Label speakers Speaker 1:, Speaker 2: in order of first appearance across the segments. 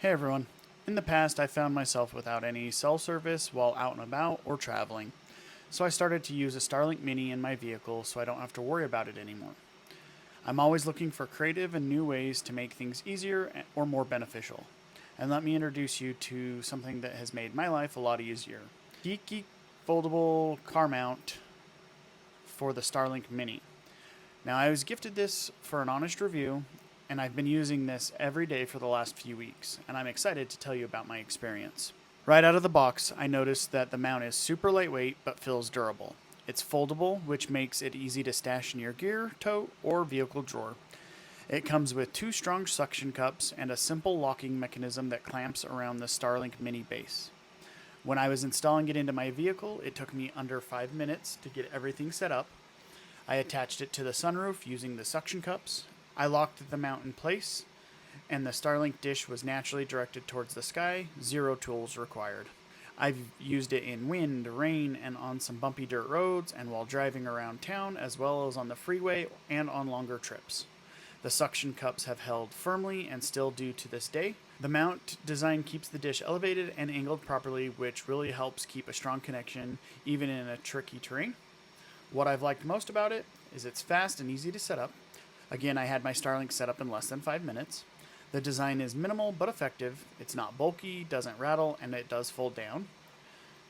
Speaker 1: Hey everyone. In the past, I found myself without any cell service while out and about or traveling. So I started to use a Starlink Mini in my vehicle so I don't have to worry about it anymore. I'm always looking for creative and new ways to make things easier or more beneficial. And let me introduce you to something that has made my life a lot easier. KIKIIKE Foldable Car Mount for the Starlink Mini. Now, I was gifted this for an honest review, and I've been using this every day for the last few weeks, and I'm excited to tell you about my experience. Right out of the box, I noticed that the mount is super lightweight but feels durable. It's foldable, which makes it easy to stash in your gear, tote, or vehicle drawer. It comes with two strong suction cups and a simple locking mechanism that clamps around the Starlink Mini base. When I was installing it into my vehicle, it took me under 5 minutes to get everything set up. I attached it to the sunroof using the suction cups. I locked the mount in place, and the Starlink dish was naturally directed towards the sky, zero tools required. I've used it in wind, rain, and on some bumpy dirt roads, and while driving around town, as well as on the freeway and on longer trips. The suction cups have held firmly and still do to this day. The mount design keeps the dish elevated and angled properly, which really helps keep a strong connection even in a tricky terrain. What I've liked most about it is it's fast and easy to set up. Again, I had my Starlink set up in less than 5 minutes. The design is minimal but effective. It's not bulky, doesn't rattle, and it does fold down.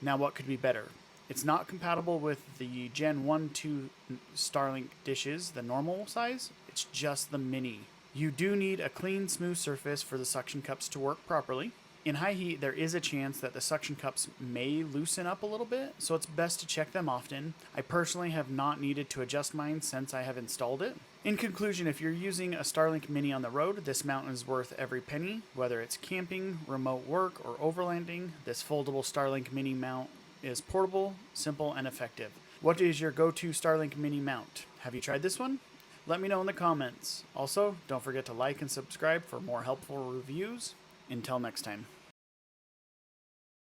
Speaker 1: Now, what could be better? It's not compatible with the Gen 1-2 Starlink dishes, the normal size. It's just the Mini. You do need a clean, smooth surface for the suction cups to work properly. In high heat, there is a chance that the suction cups may loosen up a little bit, so it's best to check them often. I personally have not needed to adjust mine since I have installed it. In conclusion, if you're using a Starlink Mini on the road, this mount is worth every penny. Whether it's camping, remote work, or overlanding, this foldable Starlink Mini mount is portable, simple, and effective. What is your go-to Starlink Mini mount? Have you tried this one? Let me know in the comments. Also, don't forget to like and subscribe for more helpful reviews. Until next time.